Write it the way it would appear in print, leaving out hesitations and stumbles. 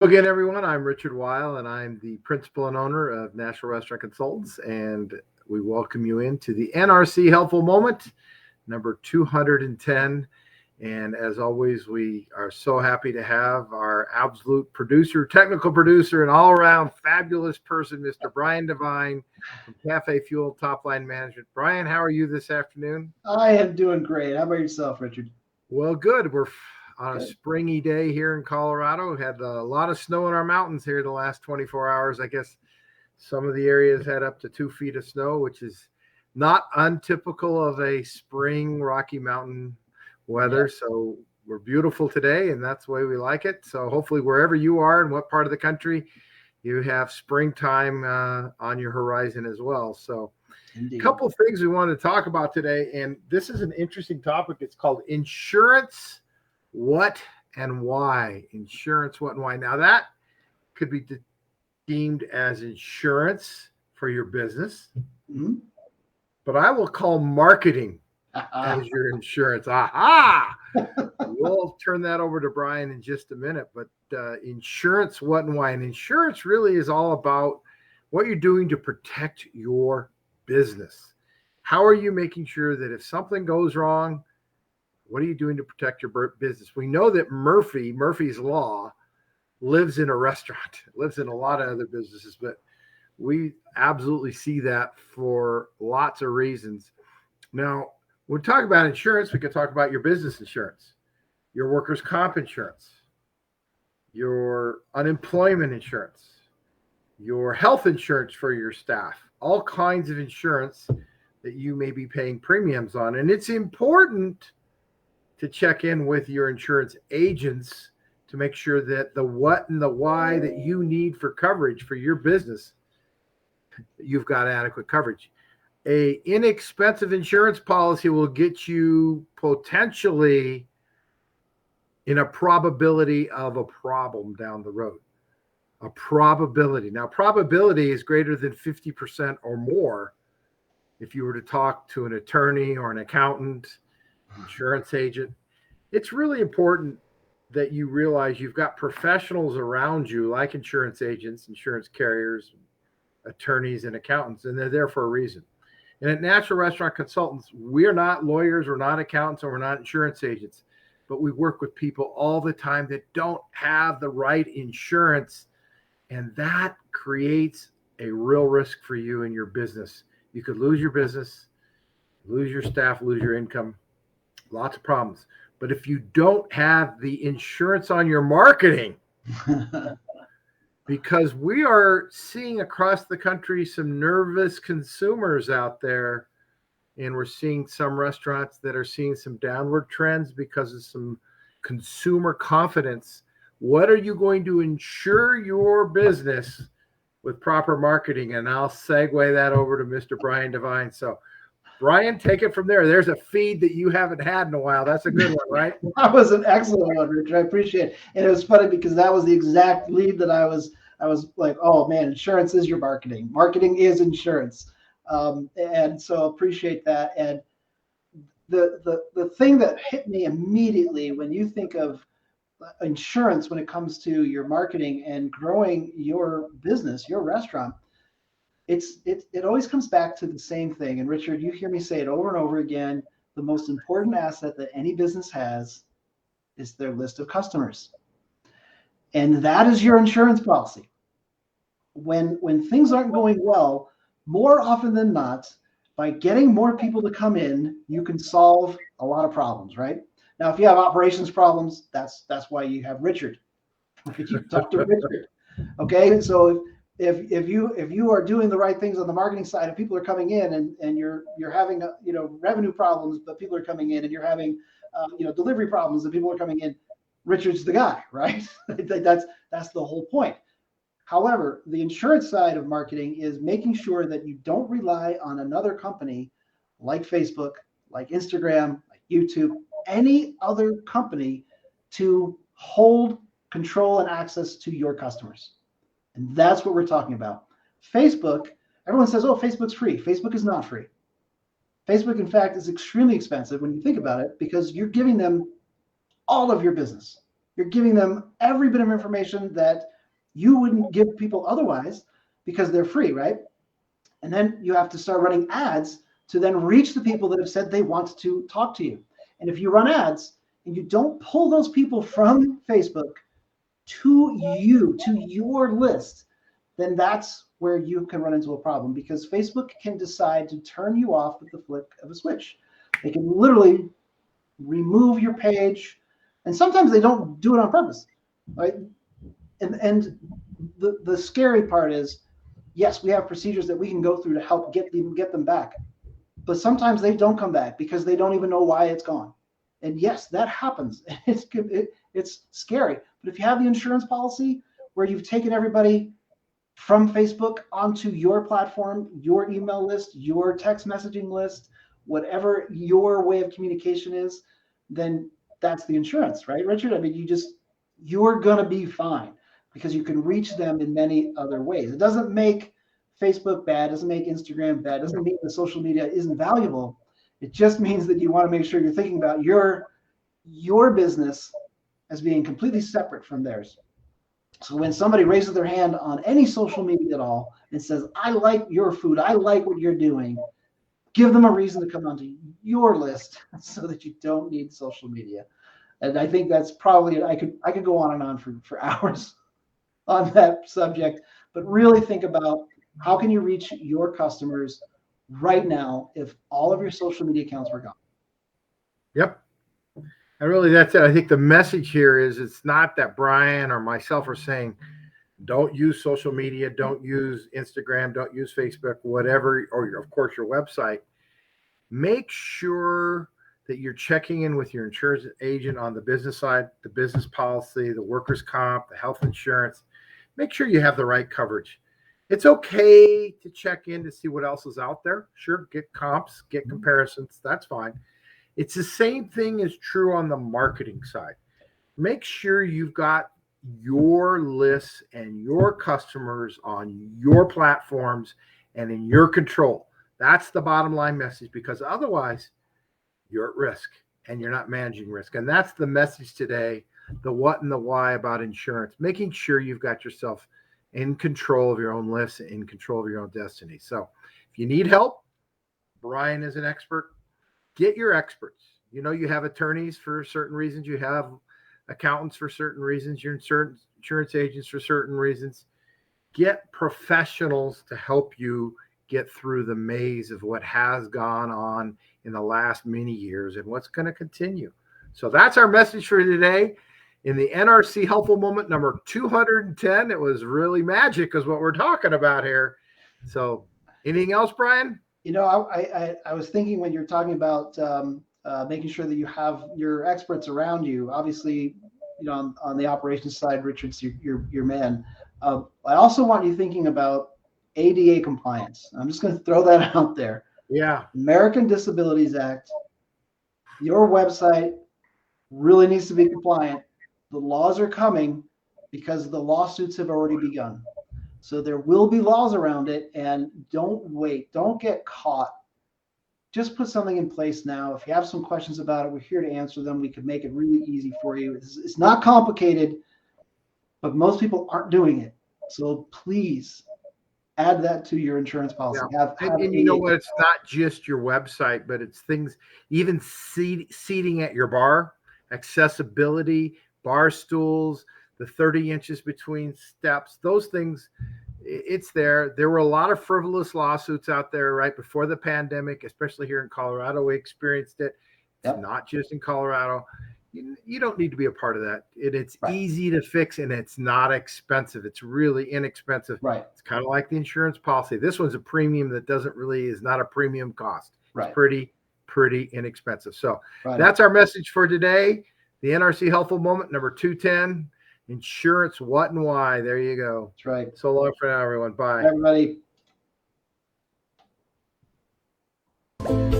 Again, everyone, I'm Richard Weil, and I'm the principal and owner of National Restaurant Consultants, and we welcome you into the NRC Helpful Moment, number 210. And as always, we are so happy to have our absolute producer, technical producer, and all-around fabulous person, Mr. Brian Devine from CafeFuel Top Line Management. Brian, how are you this afternoon? I am doing great. How about yourself, Richard? Well, good. We're on a springy day here in Colorado. We had a lot of snow in our mountains here the last 24 hours. I guess some of the areas had up to 2 feet of snow, which is not untypical of a spring Rocky Mountain weather. So we're beautiful today, and that's the way we like it. So hopefully wherever you are and what part of the country, you have springtime on your horizon as well. So a couple of things we want to talk about today, and this is an interesting topic. It's called insurance, what and why. Insurance, what and why. Now that could be deemed as insurance for your business, but I will call marketing as your insurance. We'll turn that over to Brian in just a minute. But insurance, what and why. And insurance really is all about what you're doing to protect your business. How are you making sure that if something goes wrong, what are you doing to protect your business? We know that Murphy's Law lives in a restaurant, lives in a lot of other businesses, but we absolutely see that for lots of reasons. Now, when we talk about insurance, we can talk about your business insurance, your workers' comp insurance, your unemployment insurance, your health insurance for your staff, all kinds of insurance that you may be paying premiums on. And it's important to check in with your insurance agents to make sure that the what and the why that you need for coverage for your business, you've got adequate coverage. A inexpensive insurance policy will get you potentially in a probability of a problem down the road. A probability. Now, probability is greater than 50% or more if you were to talk to an attorney or an accountant, insurance agent. It's really important that you realize you've got professionals around you like insurance agents, insurance carriers, attorneys, and accountants, and they're there for a reason. And at National Restaurant Consultants, we're not lawyers, we're not accountants, and we're not insurance agents, but we work with people all the time that don't have the right insurance, and that creates a real risk for you and your business. You could lose your business, lose your staff, lose your income, lots of problems. But if you don't have the insurance on your marketing, because we are seeing across the country some nervous consumers out there, and we're seeing some restaurants that are seeing some downward trends because of some consumer confidence. What are you going to insure your business with proper marketing? And I'll segue that over to Mr. Brian Devine. So Brian, take it from there. There's a feed that you haven't had in a while. That's a good one, right? That was an excellent one, Richard. I appreciate it. And it was funny because that was the exact lead that I was like, oh man, insurance is your marketing. Marketing is insurance. And so appreciate that. And the thing that hit me immediately when you think of insurance when it comes to your marketing and growing your business, your restaurant, it always comes back to the same thing. And Richard, you hear me say it over and over again. The most important asset that any business has is their list of customers. And that is your insurance policy. When things aren't going well, more often than not, by getting more people to come in, you can solve a lot of problems, right? Now, if you have operations problems, that's why you have Richard. You talk to Richard. Okay, so if you are doing the right things on the marketing side, and people are coming in and you're having revenue problems, but people are coming in, and you're having delivery problems and people are coming in, Richard's the guy, right? That's the whole point. However, the insurance side of marketing is making sure that you don't rely on another company like Facebook, like Instagram, like YouTube, any other company to hold control and access to your customers. And that's what we're talking about. Facebook, everyone says, oh, Facebook's free. Facebook is not free. Facebook, in fact, is extremely expensive when you think about it, because you're giving them all of your business. You're giving them every bit of information that you wouldn't give people otherwise because they're free, right? And then you have to start running ads to then reach the people that have said they want to talk to you. And if you run ads and you don't pull those people from Facebook to you, to your list, then that's where you can run into a problem, because Facebook can decide to turn you off with the flick of a switch. They can literally remove your page, and sometimes they don't do it on purpose, right? And the scary part is, yes, we have procedures that we can go through to help get them back, but sometimes they don't come back because they don't even know why it's gone. And yes, that happens. It's scary. But if you have the insurance policy where you've taken everybody from Facebook onto your platform, your email list, your text messaging list, whatever your way of communication is, then that's the insurance, right, Richard? I mean, you're going to be fine because you can reach them in many other ways. It doesn't make Facebook bad, doesn't make Instagram bad, doesn't mean the social media isn't valuable. It just means that you want to make sure you're thinking about your business as being completely separate from theirs. So when somebody raises their hand on any social media at all and says, I like your food, I like what you're doing, give them a reason to come onto your list so that you don't need social media. And I think that's probably, I could go on and on for hours on that subject, but really think about how can you reach your customers right now if all of your social media accounts were gone. Yep. And really, that's it. I think the message here is it's not that Brian or myself are saying, don't use social media, don't use Instagram, don't use Facebook, whatever, or of course your website. Make sure that you're checking in with your insurance agent on the business side, the business policy, the workers' comp, the health insurance. Make sure you have the right coverage. It's okay to check in to see what else is out there. Sure, get comps, get comparisons. That's fine. It's the same thing is true on the marketing side. Make sure you've got your lists and your customers on your platforms and in your control. That's the bottom line message, because otherwise you're at risk and you're not managing risk. And that's the message today, the what and the why about insurance, making sure you've got yourself in control of your own lists, in control of your own destiny. So if you need help, Brian is an expert. Get your experts. You know, you have attorneys for certain reasons. You have accountants for certain reasons. You're insurance agents for certain reasons. Get professionals to help you get through the maze of what has gone on in the last many years and what's going to continue. So that's our message for today. In the NRC Helpful Moment number 210, it was really magic is what we're talking about here. So anything else, Brian? You know, I was thinking when you're talking about making sure that you have your experts around you. Obviously, you know, on the operations side, Richard's your man. I also want you thinking about ADA compliance. I'm just going to throw that out there. Yeah. American Disabilities Act. Your website really needs to be compliant. The laws are coming because the lawsuits have already begun. So there will be laws around it, and don't wait. Don't get caught. Just put something in place now. If you have some questions about it, we're here to answer them. We can make it really easy for you. It's not complicated, but most people aren't doing it. So please add that to your insurance policy. Yeah. And you know what? It's not just your website, but it's things, even seating at your bar, accessibility, bar stools, the 30 inches between steps, those things, it's there. There were a lot of frivolous lawsuits out there right before the pandemic, especially here in Colorado. We experienced it. It's not just in Colorado. You don't need to be a part of that. It's easy to fix, and it's not expensive. It's really inexpensive. Right. It's kind of like the insurance policy. This one's a premium that is not a premium cost. Right. It's pretty inexpensive. So that's our message for today. The NRC Helpful Moment number 210. Insurance, what and why. There you go. That's right. So long for now, everyone. Bye. Bye, everybody.